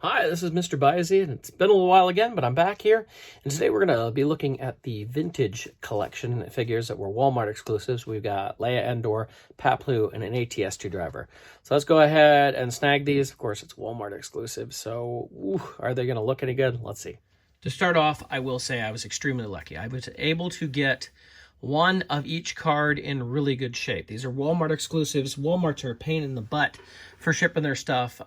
Hi, this is MrByZ, and it's been a little while again, but I'm back here. And today we're going to be looking at the vintage collection figures that were Walmart exclusives. We've got Leia, Endor, Paploo, and an Atsg Driver. So let's go ahead and snag these. Of course, it's Walmart exclusive, so are they going to look any good? Let's see. To start off, I will say I was extremely lucky. I was able to get one of each card in really good shape. These are Walmart exclusives. Walmarts are a pain in the butt for shipping their stuff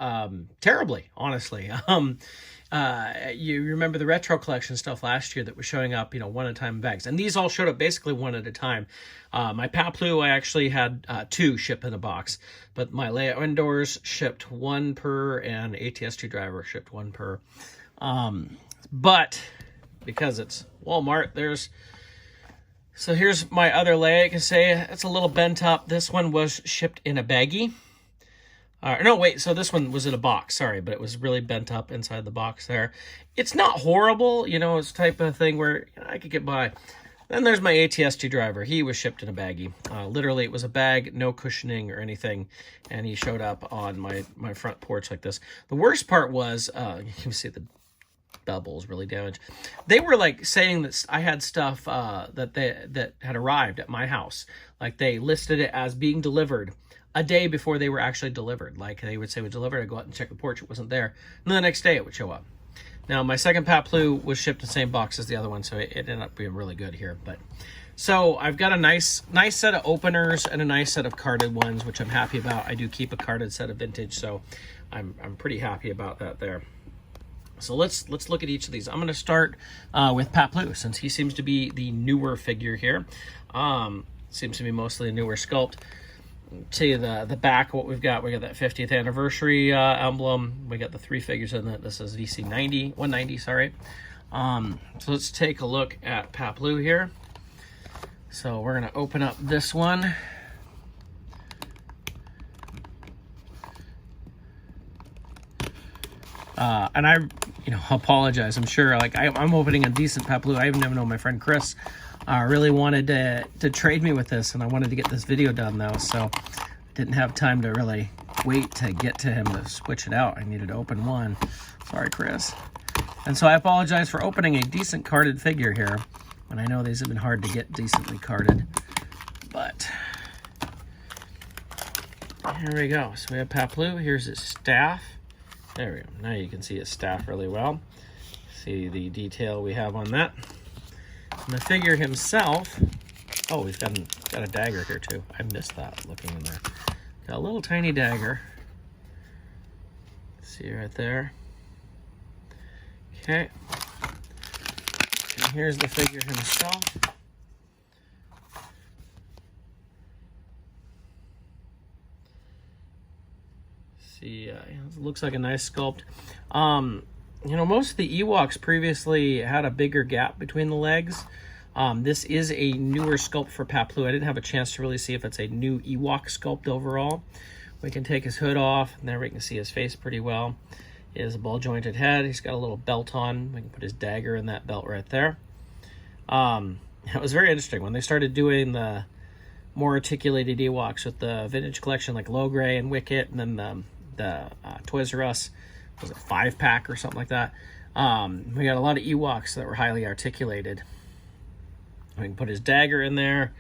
terribly, honestly. You remember the retro collection stuff last year that was showing up, one-at-a-time bags. And these all showed up basically one at a time. My Paploo, I actually had two ship in a box. But my Leia Endors shipped one per, and Atsg Driver shipped one per. But because it's Walmart, So here's my other Leia. You can say it's a little bent up. This one was shipped in a baggie. No, wait, so this one was in a box, sorry, but it was really bent up inside the box there. It's not horrible, it's the type of thing where I could get by. Then there's my Atsg Driver. He was shipped in a baggie. Literally, it was a bag, no cushioning or anything, and he showed up on my front porch like this. The worst part was, you can see the bubbles really damaged. They were like saying that I had stuff that had arrived at my house. Like they listed it as being delivered a day before they were actually delivered. Like they would say we delivered, I'd go out and check the porch, it wasn't there. And then the next day it would show up. Now my second Paploo was shipped in the same box as the other one, so it ended up being really good here. But so I've got a nice set of openers and a nice set of carded ones, which I'm happy about. I do keep a carded set of vintage, so I'm pretty happy about that there. So let's look at each of these. I'm going to start with Paploo, since he seems to be the newer figure here. Seems to be mostly a newer sculpt. Tell you the back, what we've got. We got that 50th anniversary emblem. We got the three figures in it. This is VC 190, sorry. So let's take a look at Paploo here. So we're going to open up this one. And I, apologize. I'm sure, I'm opening a decent Paploo. I even know my friend Chris really wanted to trade me with this, and I wanted to get this video done, though, so I didn't have time to really wait to get to him to switch it out. I needed to open one. Sorry, Chris. And so I apologize for opening a decent carded figure here, and I know these have been hard to get decently carded, but here we go. So we have Paploo. Here's his staff. There we go. Now you can see his staff really well. See the detail we have on that. And the figure himself, oh, he's got a dagger here too. I missed that looking in there. Got a little tiny dagger. See right there. Okay. And here's the figure himself. See, it looks like a nice sculpt. Most of the Ewoks previously had a bigger gap between the legs. This is a newer sculpt for Paploo. I didn't have a chance to really see if it's a new Ewok sculpt overall. We can take his hood off, and there we can see his face pretty well. He has a ball-jointed head. He's got a little belt on. We can put his dagger in that belt right there. It was very interesting. When they started doing the more articulated Ewoks with the vintage collection, like Logray and Wicket, and then the Toys R Us, was it 5-pack or something like that? We got a lot of Ewoks that were highly articulated. We can put his dagger in there,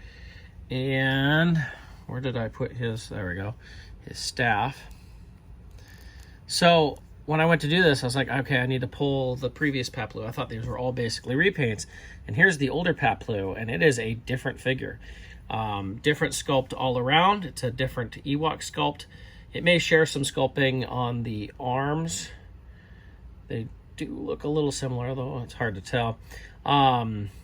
and where did I put his? There we go, his staff. So when I went to do this, I was like, okay, I need to pull the previous Paploo. I thought these were all basically repaints, and here's the older Paploo, and it is a different figure. Different sculpt all around. It's a different Ewok sculpt. It may share some sculpting on the arms. They do look a little similar, though it's hard to tell.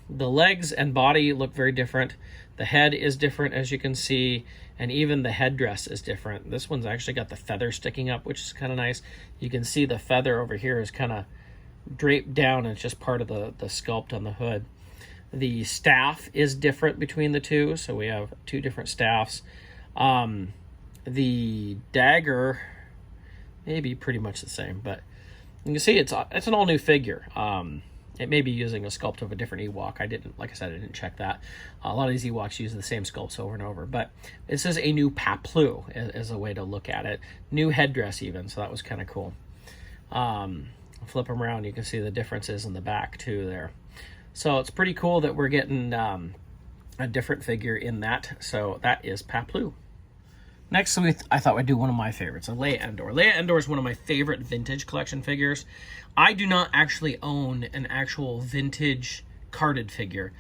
The legs and body look very different. The head is different, as you can see, and even the headdress is different. This one's actually got the feather sticking up, which is kind of nice. You can see the feather over here is kind of draped down. It's just part of the sculpt on the hood. The staff is different between the two, so we have two different staffs. The dagger may be pretty much the same, but you can see it's an all new figure. It may be using a sculpt of a different Ewok. Like I said, I didn't check that. A lot of these Ewoks use the same sculpts over and over, but it says a new Paploo as a way to look at it. New headdress even, so that was kind of cool. Flip them around, you can see the differences in the back too there. So it's pretty cool that we're getting a different figure in that. So that is Paploo. Next, I thought we'd do one of my favorites, a Leia Endor. Leia Endor is one of my favorite vintage collection figures. I do not actually own an actual vintage carded figure.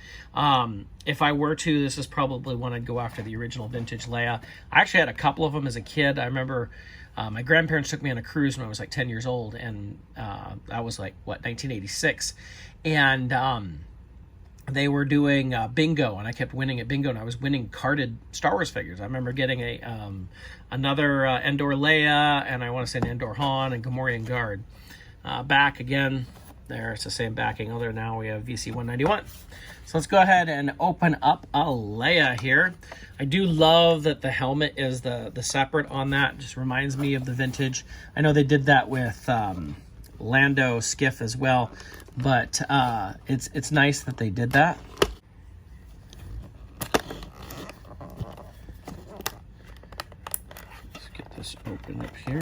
If I were to, this is probably one I'd go after, the original vintage Leia. I actually had a couple of them as a kid. I remember my grandparents took me on a cruise when I was like 10 years old, and that was like, what, 1986. And they were doing bingo, and I kept winning at bingo, and I was winning carded Star Wars figures. I remember getting another Endor Leia, and I want to say an Endor Han and Gamorrean Guard. Back again, there, it's the same backing, although now we have VC 191. So let's go ahead and open up a Leia here. I do love that the helmet is the separate on that. Just reminds me of the vintage. I know they did that with Lando Skiff as well, but it's nice that they did that. Let's get this open up here.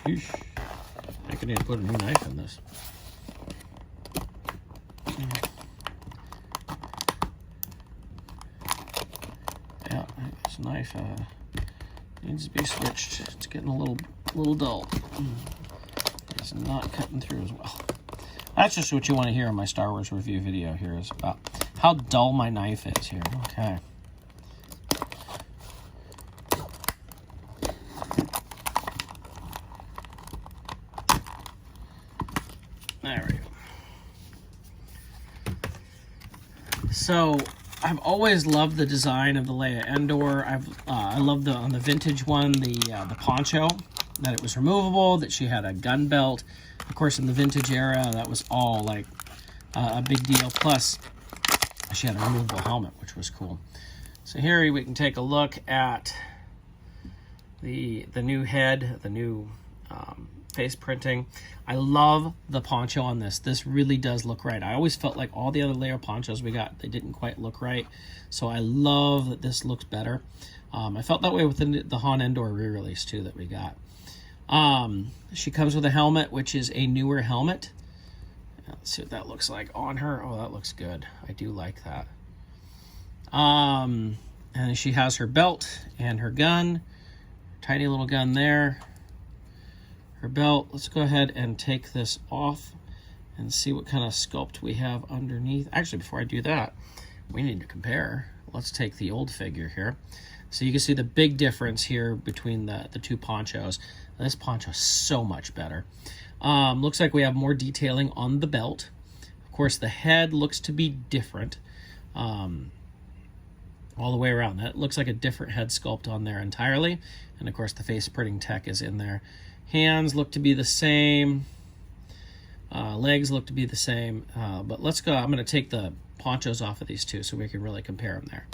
Yeesh. I could even put a new knife in this. Yeah, this knife needs to be switched. It's getting a little dull. It's not cutting through as well. That's just what you want to hear in my Star Wars review video here, is about how dull my knife is here. Okay. There we go. So I've always loved the design of the Leia Endor. I love on the vintage one the poncho, that it was removable, that she had a gun belt. Of course, in the vintage era, that was all like a big deal. Plus, she had a removable helmet, which was cool. So here we can take a look at the new head, the new face printing. I love the poncho on this. This really does look right. I always felt like all the other Leia ponchos we got, they didn't quite look right. So I love that this looks better. I felt that way with the Han Endor re-release too that we got. She comes with a helmet, which is a newer helmet. Let's see what that looks like on her. Oh, that looks good. I do like that. And she has her belt and her gun. Tiny little gun there. Her belt. Let's go ahead and take this off and see what kind of sculpt we have underneath. Actually, before I do that, we need to compare. Let's take the old figure here. So you can see the big difference here between the two ponchos. This poncho is so much better. Looks like we have more detailing on the belt. Of course, the head looks to be different all the way around. That looks like a different head sculpt on there entirely. And of course, the face printing tech is in there. Hands look to be the same. Legs look to be the same. But let's go. I'm going to take the ponchos off of these two so we can really compare them there.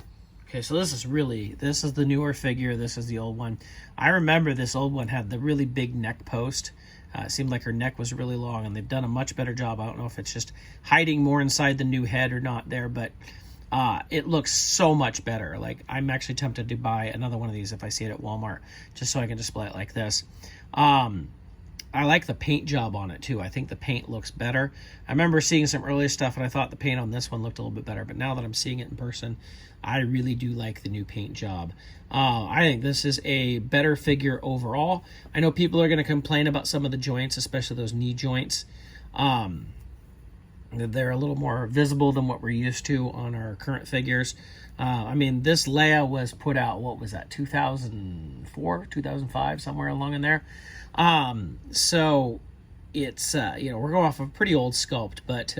Okay, so this is the newer figure. This is the old one. I remember this old one had the really big neck post. It seemed like her neck was really long, and they've done a much better job. I don't know if it's just hiding more inside the new head or not there, but it looks so much better. Like, I'm actually tempted to buy another one of these if I see it at Walmart, just so I can display it like this. I like the paint job on it too. I think the paint looks better. I remember seeing some earlier stuff and I thought the paint on this one looked a little bit better, but now that I'm seeing it in person, I really do like the new paint job. I think this is a better figure overall. I know people are going to complain about some of the joints, especially those knee joints. They're a little more visible than what we're used to on our current figures. I mean, this Leia was put out, what was that, 2004, 2005, somewhere along in there. So it's, we're going off a pretty old sculpt, but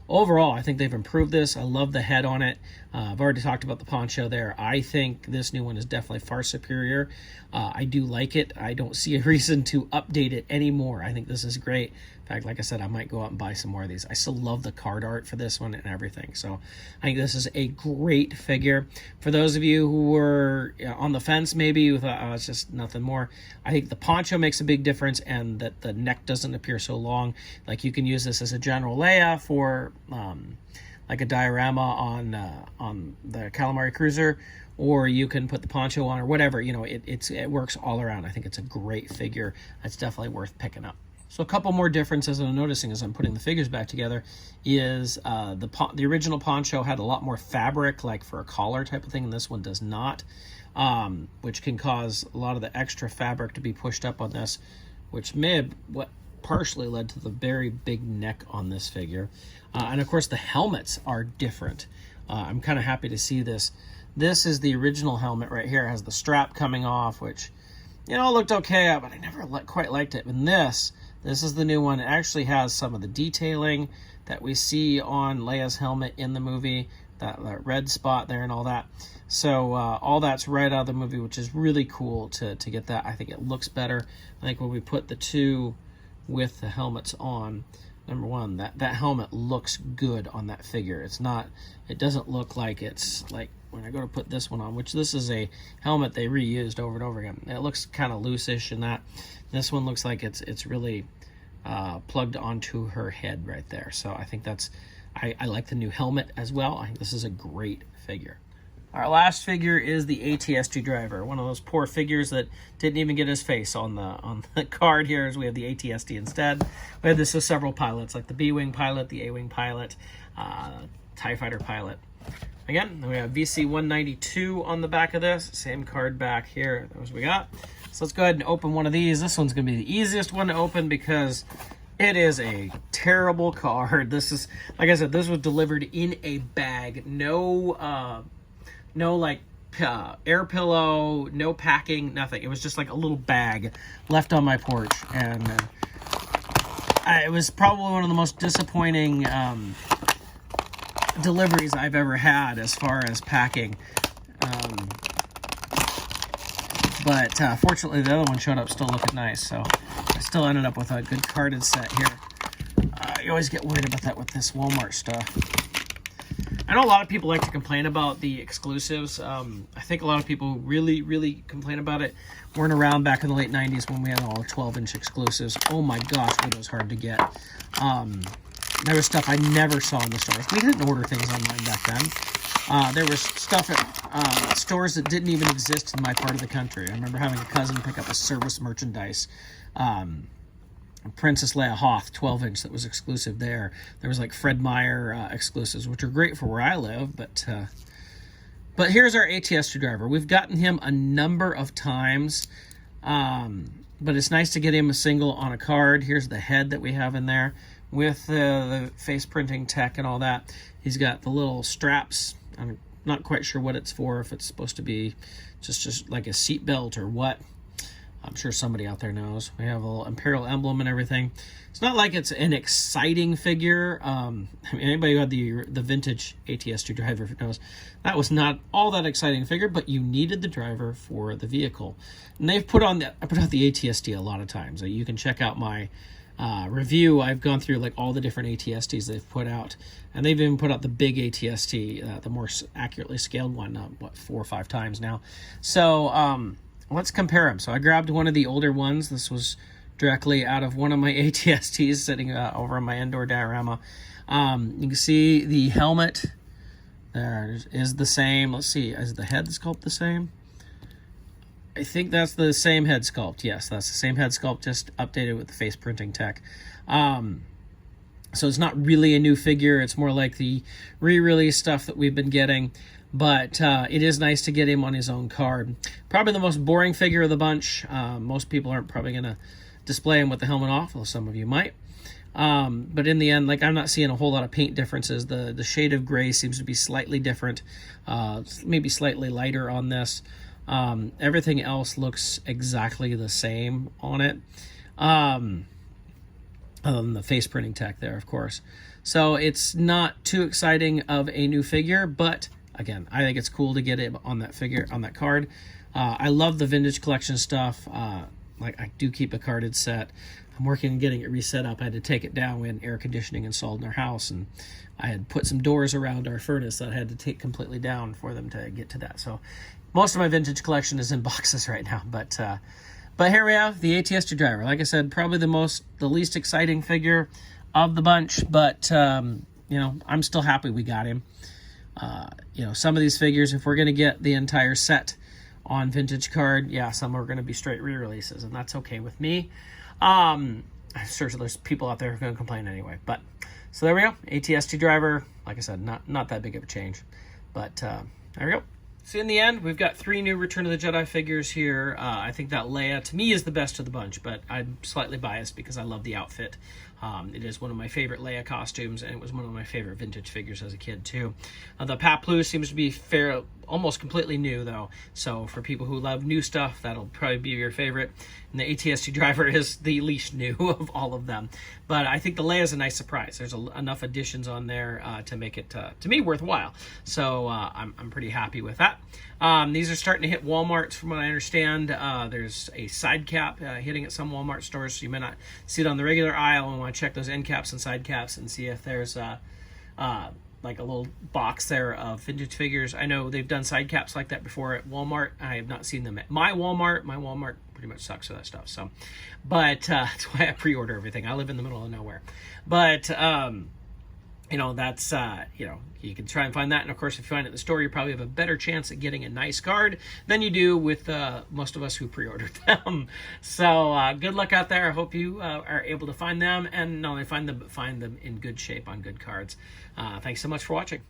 overall, I think they've improved this. I love the head on it. I've already talked about the poncho there. I think this new one is definitely far superior. I do like it. I don't see a reason to update it anymore. I think this is great. In fact, like I said, I might go out and buy some more of these. I still love the card art for this one and everything. So I think this is a great figure. For those of you who were on the fence, maybe you thought, oh, it's just nothing more. I think the poncho makes a big difference, and that the neck doesn't appear so long. Like, you can use this as a general Leia for like a diorama on the Calamari Cruiser, or you can put the poncho on or whatever. It works all around. I think it's a great figure. It's definitely worth picking up. So a couple more differences I'm noticing as I'm putting the figures back together is the original poncho had a lot more fabric, like for a collar type of thing, and this one does not, which can cause a lot of the extra fabric to be pushed up on this, which may have partially led to the very big neck on this figure. And of course the helmets are different. I'm kind of happy to see this. This is the original helmet right here. It has the strap coming off, which, you know, looked okay, but I never quite liked it. And this is the new one. It actually has some of the detailing that we see on Leia's helmet in the movie, that red spot there and all that. So all that's right out of the movie, which is really cool to get that. I think it looks better. I think when we put the two with the helmets on, number one, that helmet looks good on that figure. It doesn't look like it's like when I go to put this one on, which this is a helmet they reused over and over again. It looks kind of loose-ish in that. This one looks like it's really plugged onto her head right there. So I think I like the new helmet as well. I think this is a great figure. Our last figure is the Atsg Driver, one of those poor figures that didn't even get his face on the card here, as we have the ATSD instead. We have this with several pilots, like the B-Wing pilot, the A-Wing pilot, TIE Fighter pilot. Again, we have VC-192 on the back of this, same card back here as we got. So let's go ahead and open one of these. This one's going to be the easiest one to open because it is a terrible card. This is, like I said, this was delivered in a bag. No like air pillow, no packing, nothing. It was just like a little bag left on my porch, and it was probably one of the most disappointing deliveries I've ever had as far as packing. But fortunately, the other one showed up still looking nice, so I still ended up with a good carded set here. You always get worried about that with this Walmart stuff. I know a lot of people like to complain about the exclusives. I think a lot of people really complain about it. Weren't around back in the late 90s when we had all 12-inch exclusives. Oh my gosh, were those hard to get. There was stuff I never saw in the stores. We didn't order things online back then. There was stuff at stores that didn't even exist in my part of the country. I remember having a cousin pick up a service merchandise. Princess Leia Hoth 12-inch that was exclusive there. There was like Fred Meyer exclusives, which are great for where I live, but here's our Atsg Driver. We've gotten him a number of times, but it's nice to get him a single on a card. Here's the head that we have in there with the face printing tech and all that. He's got the little straps. I'm not quite sure what it's for, if it's supposed to be just like a seat belt or what. I'm sure somebody out there knows. We have a little Imperial emblem and everything. It's not like it's an exciting figure. I mean, anybody who had the vintage Atsg Driver knows that was not all that exciting figure, but you needed the driver for the vehicle. And they've put out the ATSD a lot of times. You can check out my review. I've gone through like all the different ATSDs they've put out, and they've even put out the big ATSD, the more accurately scaled one, 4 or 5 times now. So let's compare them. So I grabbed one of the older ones. This was directly out of one of my ATSTs sitting over on my Endor diorama. You can see the helmet there is the same. Let's see, is the head sculpt the same? I think that's the same head sculpt. Yes, that's the same head sculpt, just updated with the face printing tech. So it's not really a new figure. It's more like the re-release stuff that we've been getting. But it is nice to get him on his own card. Probably the most boring figure of the bunch. Most people aren't probably going to display him with the helmet off, though some of you might. But in the end, like, I'm not seeing a whole lot of paint differences. The shade of gray seems to be slightly different, maybe slightly lighter on this. Everything else looks exactly the same on it. Other than the face printing tech there, of course. So it's not too exciting of a new figure, but again, I think it's cool to get it on that figure, on that card. I love the vintage collection stuff. Like, I do keep a carded set. I'm working on getting it reset up. I had to take it down. We had air conditioning installed in our house, and I had put some doors around our furnace that I had to take completely down for them to get to that. So most of my vintage collection is in boxes right now. But here we have the Atsg Driver. Like I said, probably the least exciting figure of the bunch, but you know, I'm still happy we got him. You know, some of these figures, if we're going to get the entire set on vintage card, yeah, some are going to be straight re-releases, and that's okay with me. I'm sure there's people out there who are going to complain anyway. But so there we go. Atsg Driver, like I said, not that big of a change. But there we go. So in the end, we've got 3 new Return of the Jedi figures here. I think that Leia, to me, is the best of the bunch, but I'm slightly biased because I love the outfit. It is one of my favorite Leia costumes, and it was one of my favorite vintage figures as a kid, too. The Paploo seems to be almost completely new, though. So for people who love new stuff, that'll probably be your favorite. And the Atsg Driver is the least new of all of them. But I think the Leia is a nice surprise. There's enough additions on there to make it, to me, worthwhile. So I'm pretty happy with that. These are starting to hit Walmarts, from what I understand. There's a side cap hitting at some Walmart stores, so you may not see it on the regular aisle. And want to check those end caps and side caps and see if there's like a little box there of vintage figures. I know they've done side caps like that before at Walmart. I have not seen them at my Walmart. My Walmart pretty much sucks for that stuff. So, but that's why I pre-order everything. I live in the middle of nowhere. But you know, that's you know, you can try and find that. And of course, if you find it at the store, you probably have a better chance at getting a nice card than you do with most of us who pre-ordered them. So good luck out there. I hope you are able to find them, and not only find them, but find them in good shape on good cards. Thanks so much for watching.